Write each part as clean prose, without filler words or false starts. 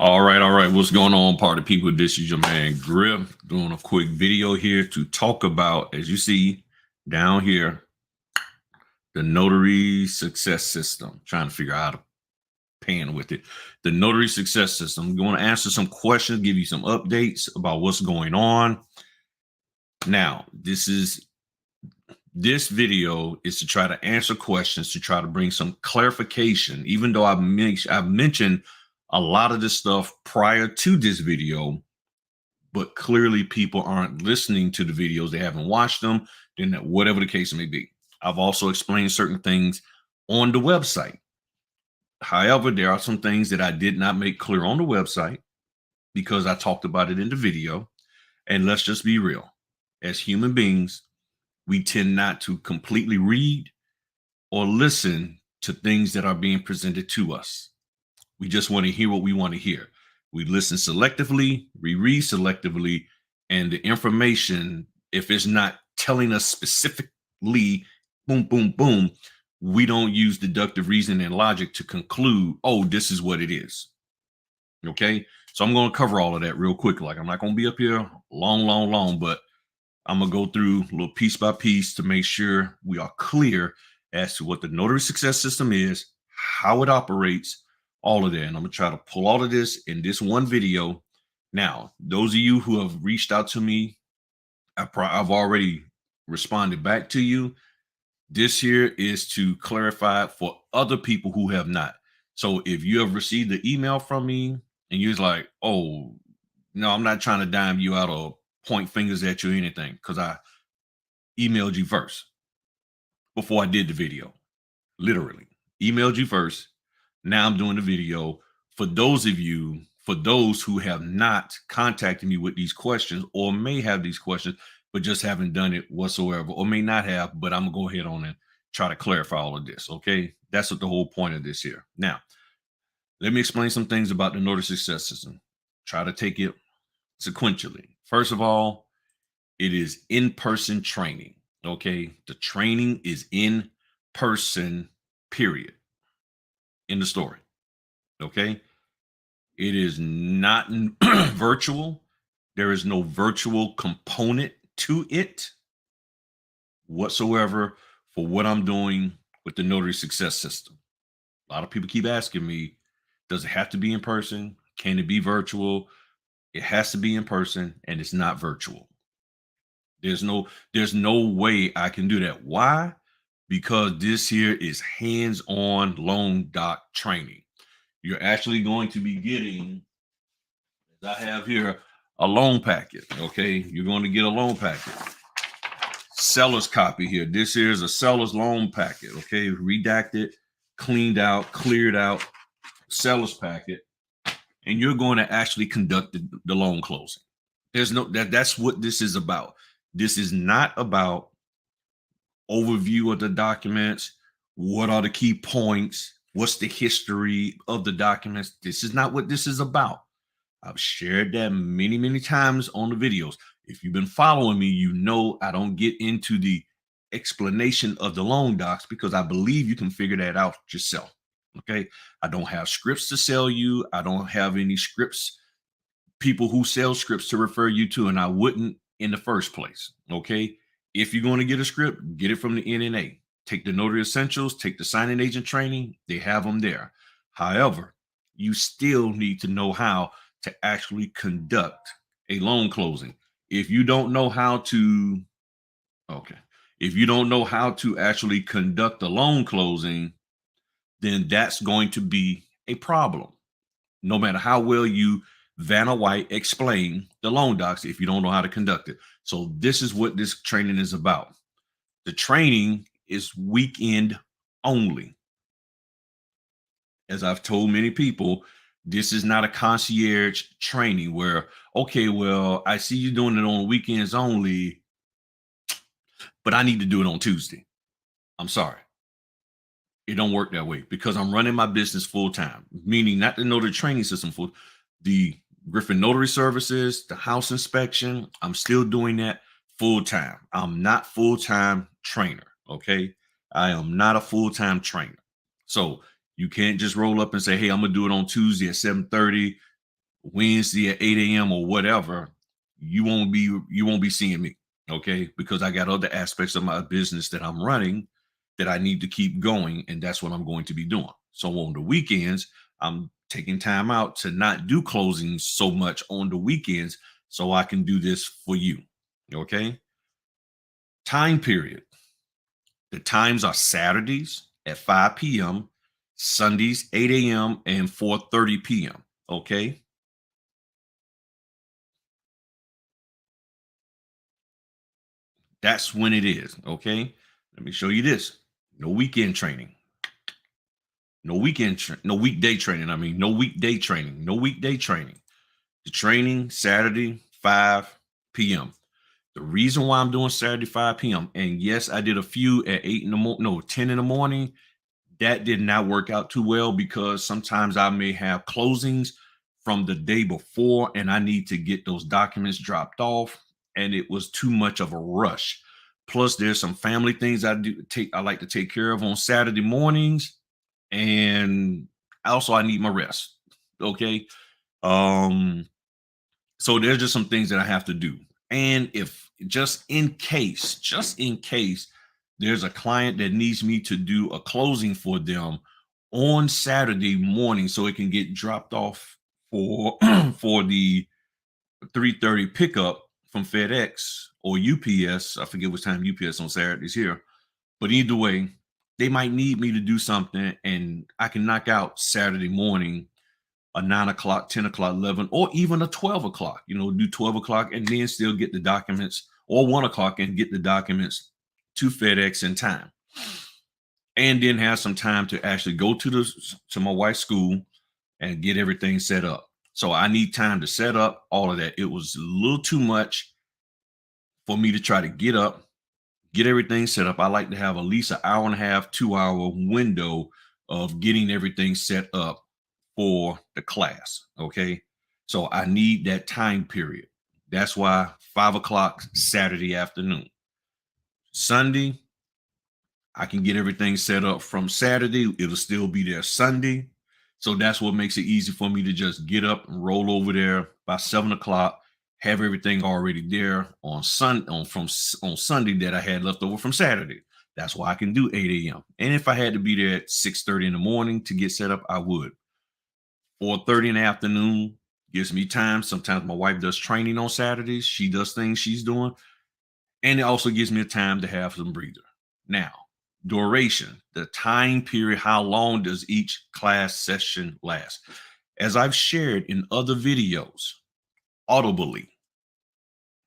All right. What's going on, party people? This is your man Griff doing a quick video here to talk about, as you see down here, the notary success system. Trying to figure out how to pan with it. The notary success system. I'm going to answer some questions, give you some updates about what's going on. Now, this video is to try to answer questions, to try to bring some clarification, even though I've mentioned a lot of this stuff prior to this video, but clearly people aren't listening to the videos. They haven't watched them, then whatever the case may be. I've also explained certain things on the website. However, there are some things that I did not make clear on the website because I talked about it in the video. And let's just be real. As human beings, we tend not to completely read or listen to things that are being presented to us. We just want to hear what we want to hear. We listen selectively, we read selectively, and the information, if it's not telling us specifically, boom, boom, boom, we don't use deductive reasoning and logic to conclude, oh, this is what it is. Okay, so I'm going to cover all of that real quick. Like, I'm not going to be up here long, but I'm going to go through a little piece by piece to make sure we are clear as to what the notary success system is, how it operates, all of that. And I'm going to try to pull all of this in this one video. Now, those of you who have reached out to me, I've already responded back to you. This here is to clarify for other people who have not. So if you have received the email from me and you're like, oh, no, I'm not trying to dime you out or point fingers at you or anything, because I emailed you first before I did the video. Literally emailed you first. Now I'm doing the video for those of you, for those who have not contacted me with these questions or may have these questions, but just haven't done it whatsoever, or may not have, but I'm gonna go ahead on and try to clarify all of this. Okay. That's what the whole point of this here. Now, let me explain some things about the notary success system. Try to take it sequentially. First of all, it is in-person training. Okay. The training is in person, period. In the story. Okay. It is not virtual. There is no virtual component to it whatsoever for what I'm doing with the notary success system. A lot of people keep asking me, does it have to be in person? Can it be virtual? It has to be in person, and it's not virtual. There's no way I can do that. Why? Because this here is hands-on loan doc training. You're actually going to be getting, as I have here, a loan packet. Okay, you're going to get a loan packet. Seller's copy here. This here is a seller's loan packet. Okay, redacted, cleaned out, cleared out, seller's packet, and you're going to actually conduct the loan closing. There's no that's what this is about. This is not about overview of the documents. What are the key points? What's the history of the documents? This is not what this is about. I've shared that many times on the videos. If you've been following me, you know I don't get into the explanation of the loan docs because I believe you can figure that out yourself. Okay. I don't have scripts to sell you. I don't have any scripts, people who sell scripts to refer you to, and I wouldn't in the first place. Okay. If you're going to get a script, get it from the NNA. Take the Notary Essentials, take the signing agent training. They have them there. However, you still need to know how to actually conduct a loan closing. If you don't know how to, if you don't know how to actually conduct a loan closing, then that's going to be a problem. No matter how well you Vanna White explain the loan docs, if you don't know how to conduct it. So this is what this training is about. The training is weekend only. As I've told many people, this is not a concierge training where, okay, well, I see you doing it on weekends only, but I need to do it on Tuesday. I'm sorry. It don't work that way because I'm running my business full time, meaning not the notary training system, for the Griffin Notary Services, the house inspection. I'm still doing that full time. I'm not full-time trainer. Okay. I am not a full-time trainer. So you can't just roll up and say, hey, I'm going to do it on Tuesday at 7:30. Wednesday at 8 a.m. or whatever, you won't be seeing me. Okay. Because I got other aspects of my business that I'm running that I need to keep going. And that's what I'm going to be doing. So on the weekends, I'm taking time out to not do closings so much on the weekends so I can do this for you. Okay. Time period. The times are Saturdays at 5 p.m., Sundays 8 a.m., and 4:30 p.m. Okay. That's when it is. Okay. Let me show you this. No weekend training. No weekday training. I mean, no weekday training. No weekday training. The training Saturday, 5 p.m. The reason why I'm doing Saturday, 5 p.m. And yes, I did a few at 8 in the morning, no, 10 in the morning. That did not work out too well because sometimes I may have closings from the day before and I need to get those documents dropped off. And it was too much of a rush. Plus, there's some family things I like to take care of on Saturday mornings. And also I need my rest. Okay. Um, so there's just some things that I have to do. And if just in case there's a client that needs me to do a closing for them on Saturday morning so it can get dropped off for for the 3:30 pickup from FedEx or UPS. I forget what time UPS on Saturdays here. But either way, they might need me to do something and I can knock out Saturday morning a 9 o'clock, 10 o'clock, 11, or even a 12 o'clock, do 12 o'clock and then still get the documents, or 1 o'clock and get the documents to FedEx in time. And then have some time to actually go to my wife's school and get everything set up. So I need time to set up all of that. It was a little too much for me to try to get up, get everything set up. I like to have at least an hour and a half, 2 hour window of getting everything set up for the class. Okay. So I need that time period. That's why 5 o'clock Saturday afternoon. Sunday, I can get everything set up from Saturday. It'll still be there Sunday. So that's what makes it easy for me to just get up and roll over there by 7 o'clock, have everything already there on on Sunday that I had left over from Saturday. That's why I can do 8 a.m. And if I had to be there at 6:30 in the morning to get set up, I would. 4:30 in the afternoon gives me time. Sometimes my wife does training on Saturdays. She does things she's doing. And it also gives me a time to have some breather. Now, duration, the time period, how long does each class session last? As I've shared in other videos, audibly,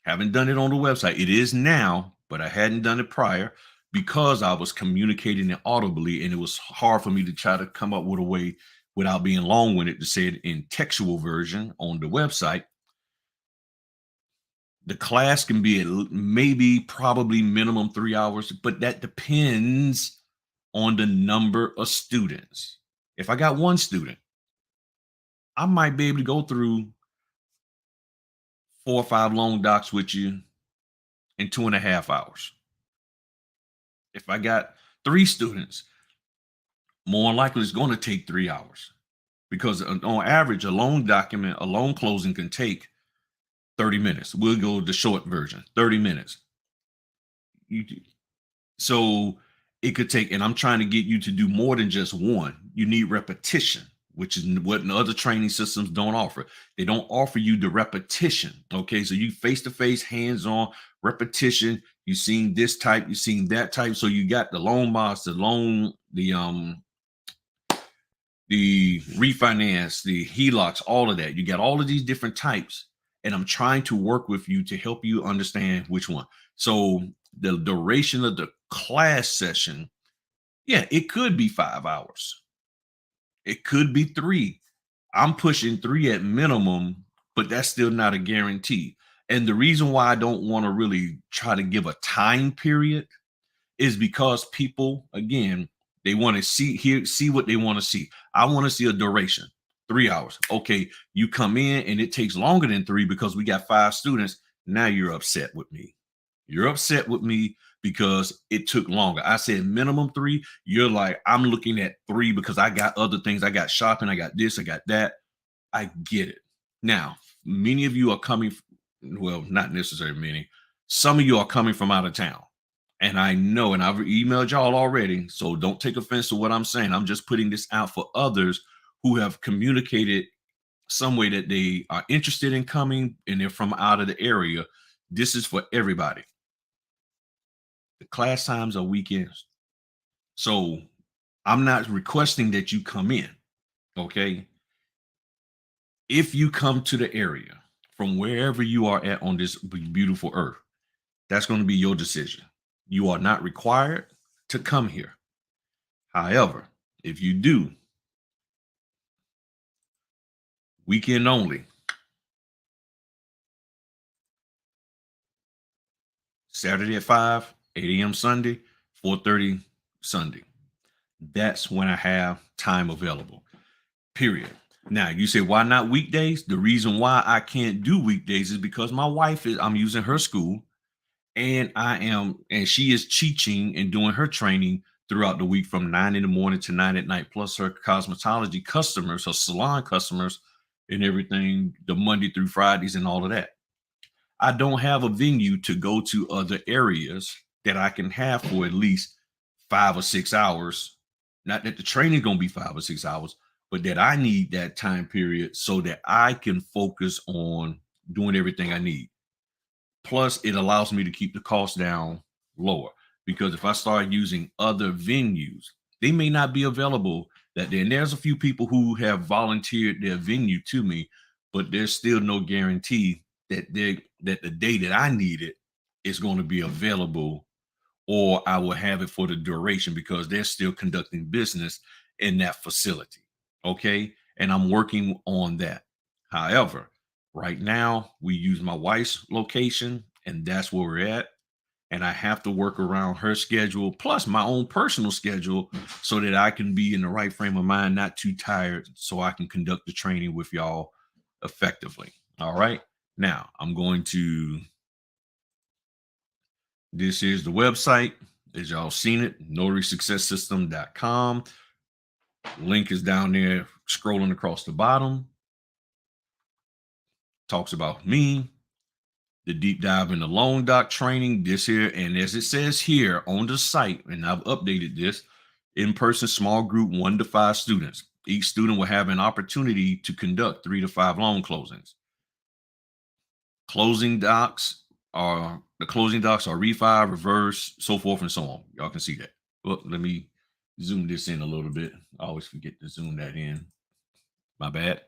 haven't done it on the website. It is now, but I hadn't done it prior because I was communicating it audibly, and it was hard for me to try to come up with a way without being long-winded to say it in textual version on the website. The class can be maybe probably minimum 3 hours, but that depends on the number of students. If I got one student, I might be able to go through 4 or 5 long docs with you in 2.5 hours. If I got 3 students, more likely it's going to take 3 hours because on average, a loan closing can take 30 minutes. We'll go the short version, 30 minutes. You, so it could take, and I'm trying to get you to do more than just one. You need repetition, which is what other training systems don't offer. They don't offer you the repetition. Okay. So you face to face, hands on repetition. You've seen this type, you've seen that type. So you got the loan boss, the refinance, the HELOCs, all of that. You got all of these different types. And I'm trying to work with you to help you understand which one. So the duration of the class session, yeah, it could be 5 hours. It could be 3. I'm pushing 3 at minimum, but that's still not a guarantee. And the reason why I don't want to really try to give a time period is because people, again, they want to see what they want to see. I want to see a duration, 3 hours. Okay, you come in and it takes longer than 3 because we got 5 students. Now you're upset with me. You're upset with me because it took longer. I said minimum 3. You're like, I'm looking at 3 because I got other things. I got shopping. I got this. I got that. I get it. Now, many of you are coming, well, not necessarily many, some of you are coming from out of town. And I know, and I've emailed y'all already. So don't take offense to what I'm saying. I'm just putting this out for others who have communicated some way that they are interested in coming and they're from out of the area. This is for everybody. The class times are weekends. So I'm not requesting that you come in. Okay. If you come to the area from wherever you are at on this beautiful earth, that's going to be your decision. You are not required to come here. However, if you do, weekend only, Saturday at 5, 8 a.m. Sunday, 4:30 Sunday. That's when I have time available. Period. Now you say, why not weekdays? The reason why I can't do weekdays is because my wife is, I'm using her school, and she is teaching and doing her training throughout the week from 9 in the morning to 9 at night, plus her cosmetology customers, her salon customers, and everything, the Monday through Fridays and all of that. I don't have a venue to go to other areas that I can have for at least 5 or 6 hours. Not that the training is going to be 5 or 6 hours, but that I need that time period so that I can focus on doing everything I need. Plus, it allows me to keep the cost down lower, because if I start using other venues, they may not be available that day. And there's a few people who have volunteered their venue to me, but there's still no guarantee that the day that I need it is going to be available, or I will have it for the duration, because they're still conducting business in that facility. Okay. And I'm working on that. However, right now we use my wife's location, and that's where we're at. And I have to work around her schedule plus my own personal schedule so that I can be in the right frame of mind, not too tired, so I can conduct the training with y'all effectively. All right. Now I'm going to, this is the website. As y'all seen it, notarysuccesssystem.com. Link is down there scrolling across the bottom. Talks about me, the deep dive in the loan doc training, this here. And as it says here on the site, and I've updated this, in-person small group 1 to 5 students. Each student will have an opportunity to conduct 3 to 5 loan closings. Closing docs are refi, reverse, so forth and so on. Y'all can see that. Well, let me zoom this in a little bit. I always forget to zoom that in. My bad.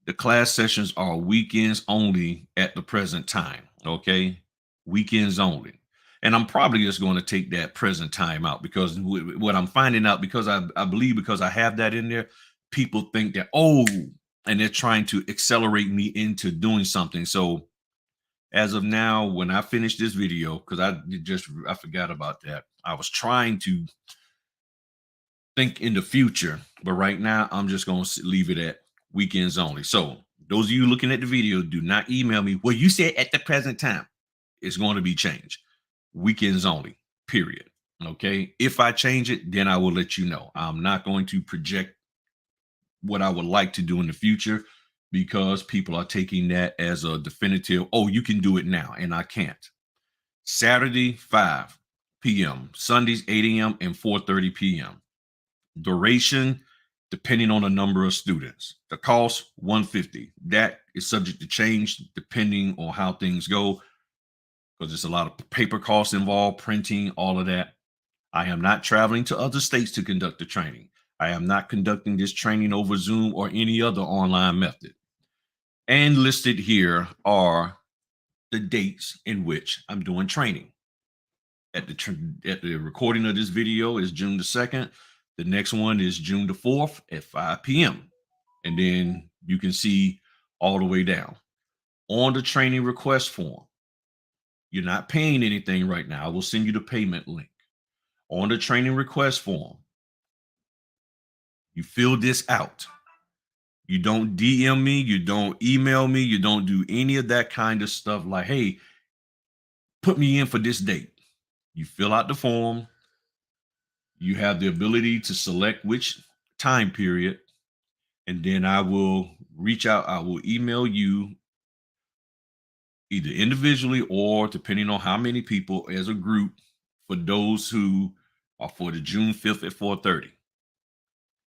The class sessions are weekends only at the present time. Okay. Weekends only. And I'm probably just going to take that present time out, because what I'm finding out, because I believe, because I have that in there, people think that, oh, and they're trying to accelerate me into doing something. So as of now, when I finish this video, because I forgot about that. I was trying to think in the future, but right now I'm just going to leave it at weekends only. So those of you looking at the video, do not email me, well, you said at the present time. It's going to be changed. Weekends only, period. Okay. If I change it, then I will let you know. I'm not going to project what I would like to do in the future, because people are taking that as a definitive, oh, you can do it now, and I can't. Saturday, 5 p.m., Sundays, 8 a.m., and 4:30 p.m. Duration, depending on the number of students. The cost, $150. That is subject to change depending on how things go, because there's a lot of paper costs involved, printing, all of that. I am not traveling to other states to conduct the training. I am not conducting this training over Zoom or any other online method. And listed here are the dates in which I'm doing training. At the recording of this video is June the 2nd. The next one is June the 4th at 5 p.m. And then you can see all the way down. On the training request form, you're not paying anything right now. I will send you the payment link. On the training request form, you fill this out. You don't DM me, you don't email me, you don't do any of that kind of stuff like, hey, put me in for this date. You fill out the form. You have the ability to select which time period, and then I will reach out. I will email you either individually or depending on how many people as a group for those who are for the June 5th at 4:30.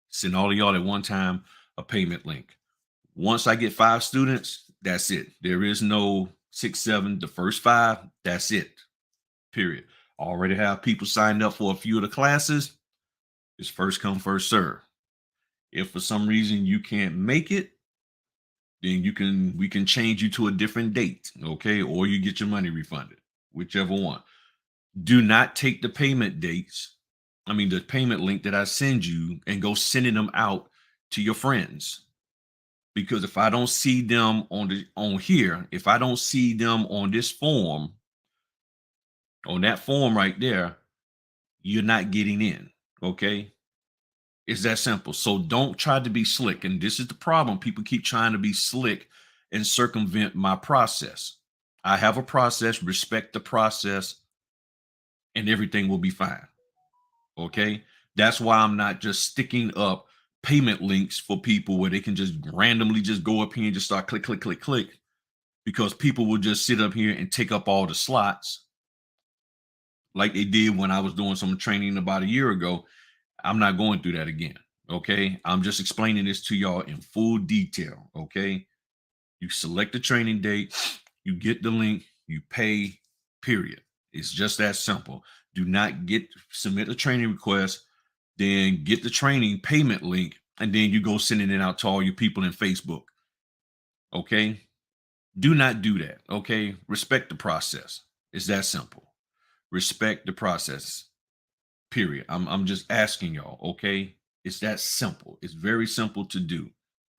Send all of y'all at one time a payment link. Once I get 5 students, that's it. There is no 6, 7. The first 5, that's it. Period. Already have people signed up for a few of the classes. It's first come, first serve. If for some reason you can't make it, then we can change you to a different date, okay? Or you get your money refunded, whichever one. Do not take the payment dates, the payment link that I send you and go sending them out to your friends. Because if I don't see them on here, if I don't see them on this form, on that form right there, you're not getting in, okay? It's that simple. So don't try to be slick. And this is the problem. People keep trying to be slick and circumvent my process. I have a process, respect the process, and everything will be fine. Okay. That's why I'm not just sticking up payment links for people where they can just randomly just go up here and just start click, click, click, click, because people will just sit up here and take up all the slots like they did when I was doing some training about a year ago. I'm not going through that again. Okay. I'm just explaining this to y'all in full detail. Okay. You select the training date, you get the link, you pay, period. It's just that simple. Do not submit a training request, then get the training payment link, and then you go sending it out to all your people in Facebook. Okay. Do not do that. Okay. Respect the process. It's that simple. Respect the process. Period. I'm just asking y'all, okay? It's that simple. It's very simple to do.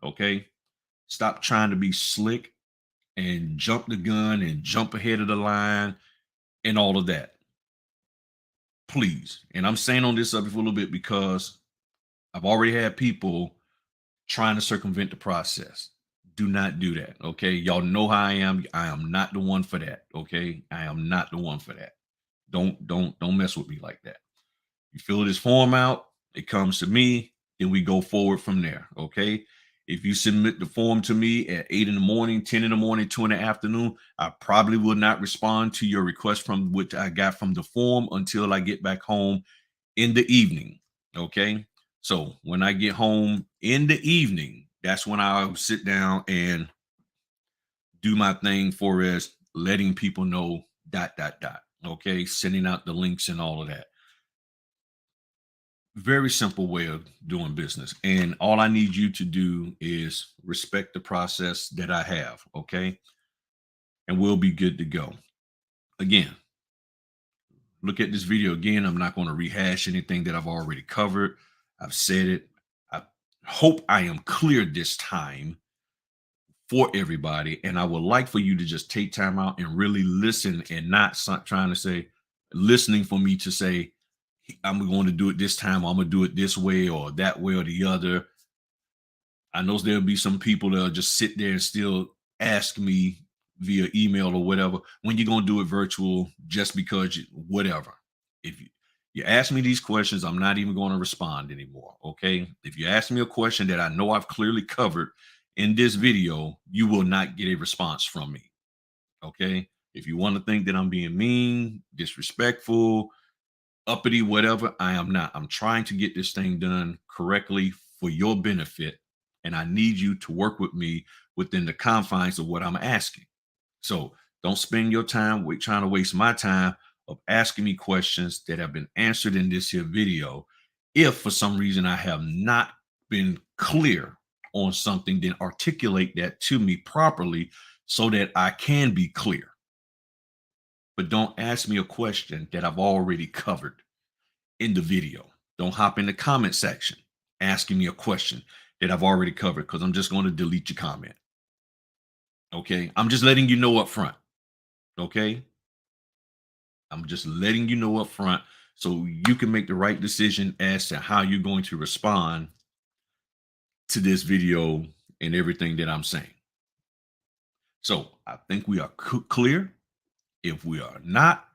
Okay? Stop trying to be slick and jump the gun and jump ahead of the line and all of that. Please. And I'm saying on this subject for a little bit because I've already had people trying to circumvent the process. Do not do that. Okay. Y'all know how I am. I am not the one for that. Okay. I am not the one for that. Don't mess with me like that. You fill this form out, it comes to me, then we go forward from there. Okay. If you submit the form to me at 8 in the morning, 10 in the morning, 2 in the afternoon, I probably will not respond to your request from which I got from the form until I get back home in the evening. Okay. So when I get home in the evening, that's when I'll sit down and do my thing for as letting people know dot dot dot. Okay. Sending out the links and all of that. Very simple way of doing business. And all I need you to do is respect the process that I have. Okay. And we'll be good to go. Again, look at this video again. I'm not going to rehash anything that I've already covered. I've said it. I hope I am clear this time for everybody. And I would like for you to just take time out and really listen and not trying to say, listening for me to say, I'm going to do it this time. I'm going to do it this way or that way or the other. I know there'll be some people that'll just sit there and still ask me via email or whatever, when you're going to do it virtual, just because whatever. If you ask me these questions, I'm not even going to respond anymore. Okay. If you ask me a question that I know I've clearly covered in this video, you will not get a response from me. Okay. If you want to think that I'm being mean, disrespectful, uppity, whatever, I am not. I'm trying to get this thing done correctly for your benefit. And I need you to work with me within the confines of what I'm asking. So don't spend your time trying to waste my time of asking me questions that have been answered in this here video. If for some reason I have not been clear on something, then articulate that to me properly so that I can be clear. But don't ask me a question that I've already covered in the video. Don't hop in the comment section asking me a question that I've already covered, because I'm just going to delete your comment. Okay. I'm just letting you know up front. Okay. I'm just letting you know up front so you can make the right decision as to how you're going to respond to this video and everything that I'm saying. So I think we are clear. If we are not,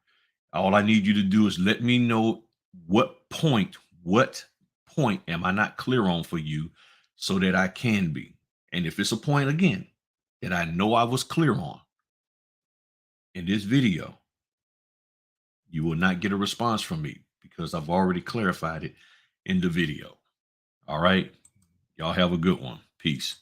all I need you to do is let me know what point am I not clear on for you so that I can be. And if it's a point again that I know I was clear on in this video, you will not get a response from me because I've already clarified it in the video. All right. Y'all have a good one. Peace.